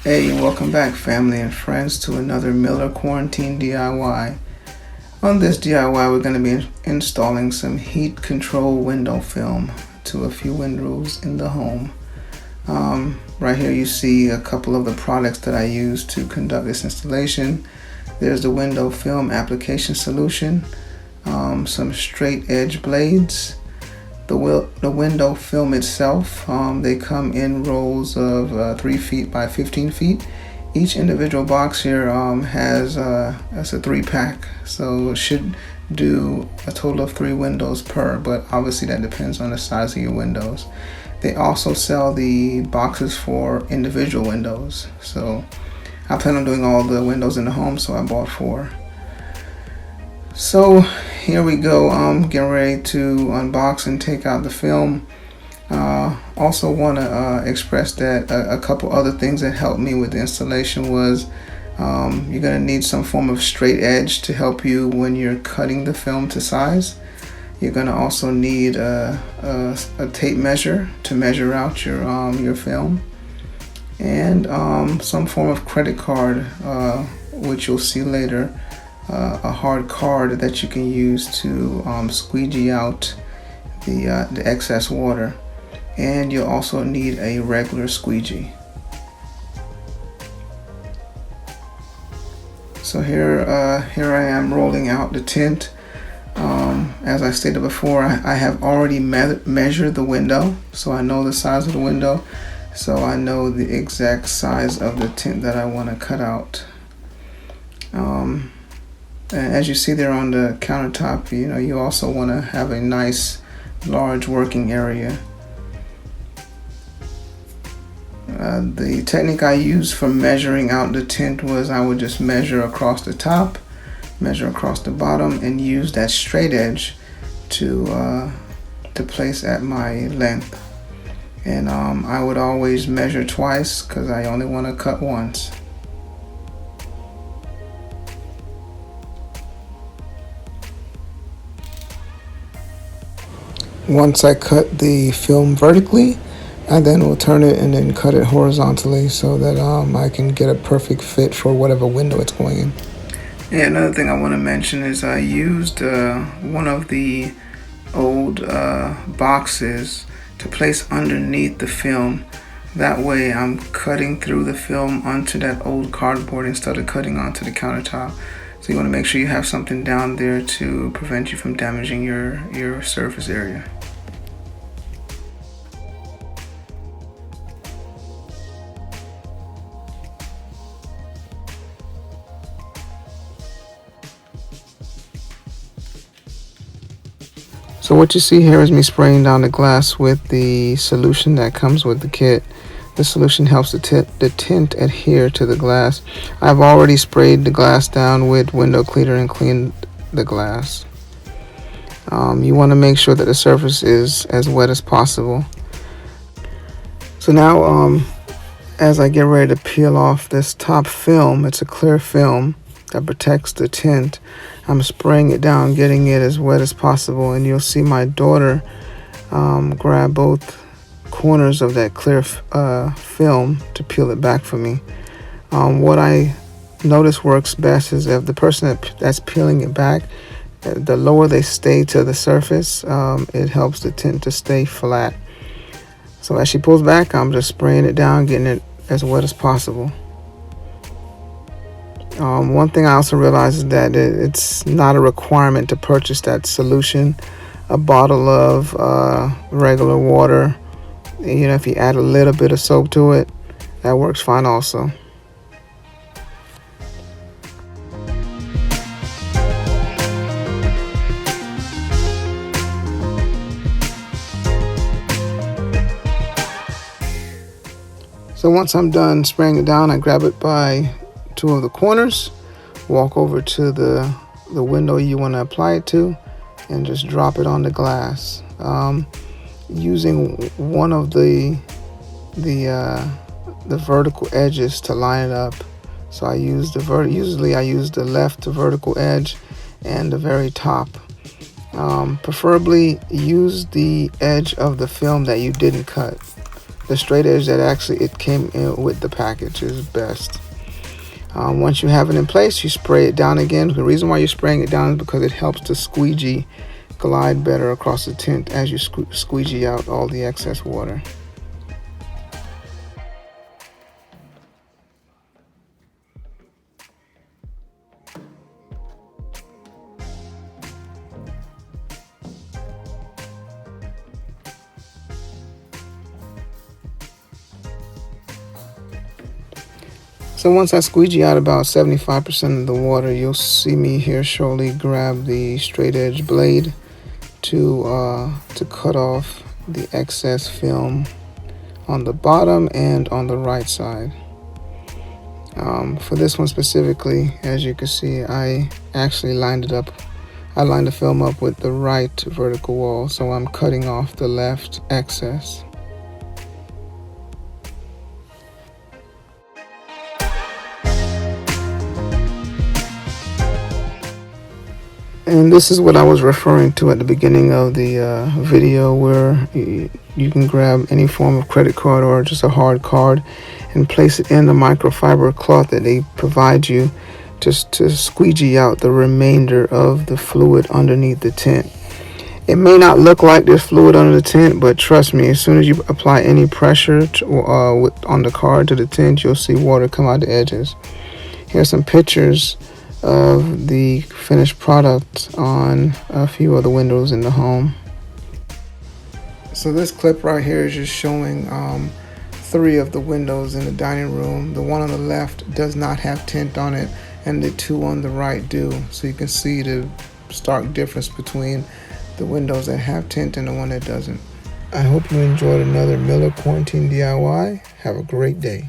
Hey, welcome back, family and friends, to another Miller Quarantine DIY. On this DIY, we're going to be installing some heat control window film to a few windows in the home. Right here you see a couple of the products that I use to conduct this installation. There's the window film application solution, some straight edge blades, the window film itself. They come in rolls of 3 feet by 15 feet. Each individual box here has that's a 3-pack, so it should do a total of 3 windows per, but obviously that depends on the size of your windows. They also sell the boxes for individual windows, so I plan on doing all the windows in the home, so I bought 4. So here we go. I'm getting ready to unbox and take out the film. Also want to express that a couple other things that helped me with the installation was you're going to need some form of straight edge to help you when you're cutting the film to size. You're going to also need a tape measure to measure out your film, and some form of credit card, which you'll see later. A hard card that you can use to squeegee out the excess water, and you'll also need a regular squeegee. So here I am rolling out the tint. As I stated before, I have already measured the window, so I know the size of the window, so I know the exact size of the tint that I want to cut out. And as you see there on the countertop, you also want to have a nice large working area. The technique I used for measuring out the tint was I would just measure across the top, measure across the bottom, and use that straight edge to place at my length. And I would always measure twice because I only want to cut once. Once I cut the film vertically, I then will turn it and then cut it horizontally so that I can get a perfect fit for whatever window it's going in. Yeah, another thing I want to mention is I used one of the old boxes to place underneath the film. That way I'm cutting through the film onto that old cardboard instead of cutting onto the countertop. So you want to make sure you have something down there to prevent you from damaging your surface area. So what you see here is me spraying down the glass with the solution that comes with the kit. The solution helps the tint adhere to the glass. I've already sprayed the glass down with window cleaner and cleaned the glass. You want to make sure that the surface is as wet as possible. So now as I get ready to peel off this top film, it's a clear film that protects the tint. I'm spraying it down, getting it as wet as possible, and you'll see my daughter grab both corners of that clear film to peel it back for me. What I notice works best is if the person that's peeling it back, the lower they stay to the surface, it helps the tint to stay flat. So as she pulls back, I'm just spraying it down, getting it as wet as possible. One thing I also realized is that it's not a requirement to purchase that solution. A bottle of regular water, if you add a little bit of soap to it, that works fine also. So once I'm done spraying it down, I grab it by 2 of the corners, walk over to the window you want to apply it to, and just drop it on the glass. Using one of the vertical edges to line it up. So I use usually I use the left vertical edge and the very top. Preferably use the edge of the film that you didn't cut. The straight edge that actually it came in with the package is best. Once you have it in place, you spray it down again. The reason why you're spraying it down is because it helps the squeegee glide better across the tint as you squeegee out all the excess water. So once I squeegee out about 75% of the water, you'll see me here shortly grab the straight edge blade to cut off the excess film on the bottom and on the right side. For this one specifically, as you can see, I actually lined it up. I lined the film up with the right vertical wall, so I'm cutting off the left excess. And this is what I was referring to at the beginning of the video, where you can grab any form of credit card or just a hard card and place it in the microfiber cloth that they provide you just to squeegee out the remainder of the fluid underneath the tint. It may not look like there's fluid under the tint, but trust me, as soon as you apply any pressure on the card to the tint, you'll see water come out the edges. Here's some pictures of the finished product on a few of the windows in the home. So this clip right here is just showing 3 of the windows in the dining room. The one on the left does not have tint on it, and the 2 on the right do. So you can see the stark difference between the windows that have tint and the one that doesn't. I hope you enjoyed another Miller Quarantine DIY. Have a great day.